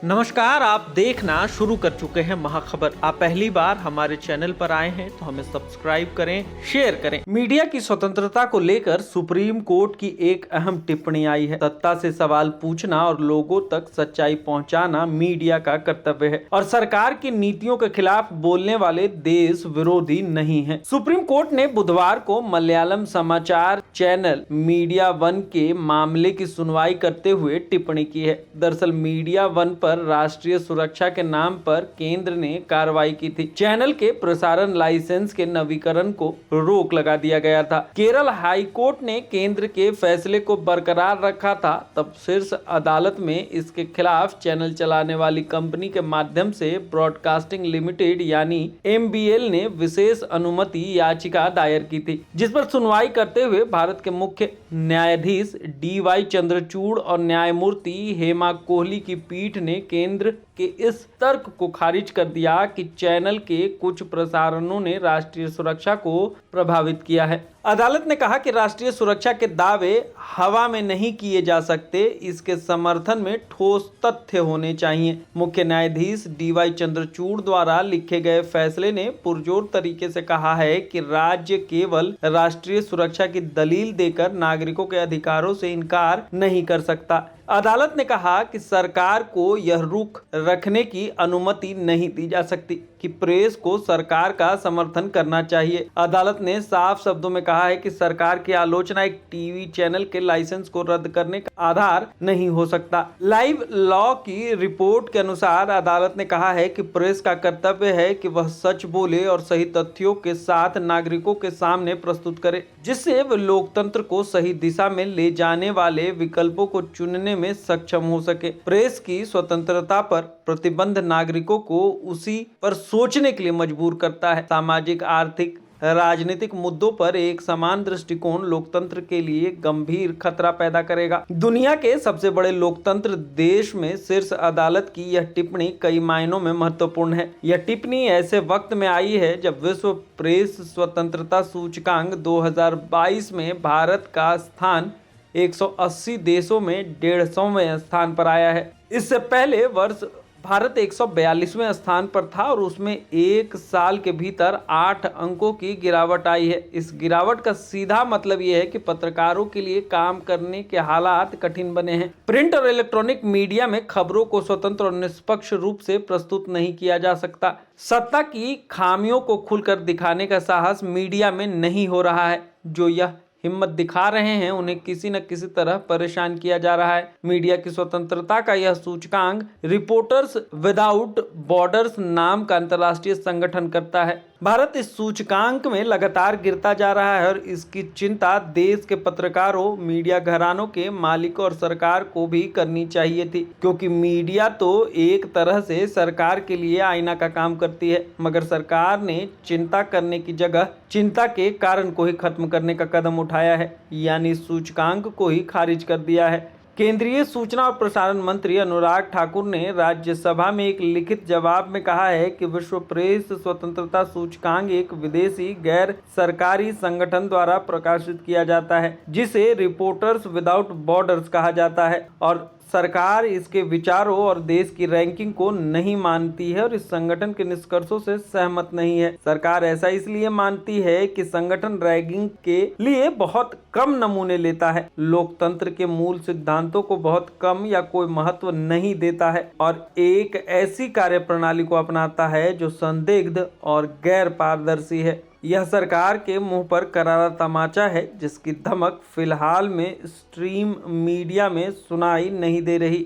नमस्कार, आप देखना शुरू कर चुके हैं महाखबर। आप पहली बार हमारे चैनल पर आए हैं तो हमें सब्सक्राइब करें, शेयर करें। मीडिया की स्वतंत्रता को लेकर सुप्रीम कोर्ट की एक अहम टिप्पणी आई है। सत्ता से सवाल पूछना और लोगों तक सच्चाई पहुंचाना मीडिया का कर्तव्य है और सरकार की नीतियों के खिलाफ बोलने वाले देश विरोधी नहीं है। सुप्रीम कोर्ट ने बुधवार को मलयालम समाचार चैनल मीडिया वन के मामले की सुनवाई करते हुए टिप्पणी की है। दरअसल मीडिया वन पर राष्ट्रीय सुरक्षा के नाम पर केंद्र ने कार्रवाई की थी। चैनल के प्रसारण लाइसेंस के नवीकरण को रोक लगा दिया गया था। केरल हाई कोर्ट ने केंद्र के फैसले को बरकरार रखा था। तब शीर्ष अदालत में इसके खिलाफ चैनल चलाने वाली कंपनी के माध्यम से ब्रॉडकास्टिंग लिमिटेड यानी MBL ने विशेष अनुमति याचिका दायर की थी, जिस पर सुनवाई करते हुए भारत के मुख्य न्यायाधीश DY चंद्रचूड़ और न्यायमूर्ति हेमा कोहली की पीठ ने केंद्र के इस तर्क को खारिज कर दिया कि चैनल के कुछ प्रसारणों ने राष्ट्रीय सुरक्षा को प्रभावित किया है। अदालत ने कहा कि राष्ट्रीय सुरक्षा के दावे हवा में नहीं किए जा सकते, इसके समर्थन में ठोस तथ्य होने चाहिए। मुख्य न्यायाधीश DY चंद्रचूड़ द्वारा लिखे गए फैसले ने पुरजोर तरीके से कहा है कि राज्य केवल राष्ट्रीय सुरक्षा की दलील देकर नागरिकों के अधिकारों से इनकार नहीं कर सकता। अदालत ने कहा कि सरकार को यह रुख रखने की अनुमति नहीं दी जा सकती कि प्रेस को सरकार का समर्थन करना चाहिए। अदालत ने साफ शब्दों में कहा है कि सरकार की आलोचना एक टीवी चैनल के लाइसेंस को रद्द करने का आधार नहीं हो सकता। लाइव लॉ की रिपोर्ट के अनुसार अदालत ने कहा है कि प्रेस का कर्तव्य है कि वह सच बोले और सही तथ्यों के साथ नागरिकों के सामने प्रस्तुत करे, जिससे वह लोकतंत्र को सही दिशा में ले जाने वाले विकल्पों को चुनने में सक्षम हो सके। प्रेस की स्वतंत्रता पर प्रतिबंध नागरिकों को उसी पर सोचने के लिए मजबूर करता है। सामाजिक, आर्थिक, राजनीतिक मुद्दों पर एक समान दृष्टिकोण लोकतंत्र के लिए गंभीर खतरा पैदा करेगा। दुनिया के सबसे बड़े लोकतंत्र देश में शीर्ष अदालत की यह टिप्पणी कई मायनों में महत्वपूर्ण है। यह टिप्पणी ऐसे वक्त में आई है जब विश्व प्रेस स्वतंत्रता सूचकांक 2022 में भारत का स्थान 180 देशों में 150वें स्थान पर आया है। इससे पहले वर्ष भारत 142वें स्थान पर था और उसमें एक साल के भीतर 8 अंकों की गिरावट आई है। इस गिरावट का सीधा मतलब यह है कि पत्रकारों के लिए काम करने के हालात कठिन बने हैं। प्रिंट और इलेक्ट्रॉनिक मीडिया में खबरों को स्वतंत्र और निष्पक्ष रूप से प्रस्तुत नहीं किया जा सकता। सत्ता की खामियों को खुलकर दिखाने का साहस मीडिया में नहीं हो रहा है। जो यह हिम्मत दिखा रहे हैं उन्हें किसी न किसी तरह परेशान किया जा रहा है। मीडिया की स्वतंत्रता का यह सूचकांक रिपोर्टर्स विदाउट बॉर्डर्स नाम का अंतर्राष्ट्रीय संगठन करता है। भारत इस सूचकांक में लगातार गिरता जा रहा है और इसकी चिंता देश के पत्रकारों, मीडिया घरानों के मालिकों और सरकार को भी करनी चाहिए थी, क्योंकि मीडिया तो एक तरह से सरकार के लिए आईना का काम करती है। मगर सरकार ने चिंता करने की जगह चिंता के कारण को ही खत्म करने का कदम उठाया है, यानी सूचकांक को ही खारिज कर दिया है। केंद्रीय सूचना और प्रसारण मंत्री अनुराग ठाकुर ने राज्यसभा में एक लिखित जवाब में कहा है कि विश्व प्रेस स्वतंत्रता सूचकांक एक विदेशी गैर सरकारी संगठन द्वारा प्रकाशित किया जाता है, जिसे रिपोर्टर्स विदाउट बॉर्डर्स कहा जाता है, और सरकार इसके विचारों और देश की रैंकिंग को नहीं मानती है और इस संगठन के निष्कर्षों से सहमत नहीं है। सरकार ऐसा इसलिए मानती है कि संगठन रैंकिंग के लिए बहुत कम नमूने लेता है, लोकतंत्र के मूल सिद्धांतों को बहुत कम या कोई महत्व नहीं देता है और एक ऐसी कार्यप्रणाली को अपनाता है जो संदिग्ध और गैर पारदर्शी है। यह सरकार के मुंह पर करारा तमाचा है, जिसकी धमक फिलहाल में स्ट्रीम मीडिया में सुनाई नहीं दे रही।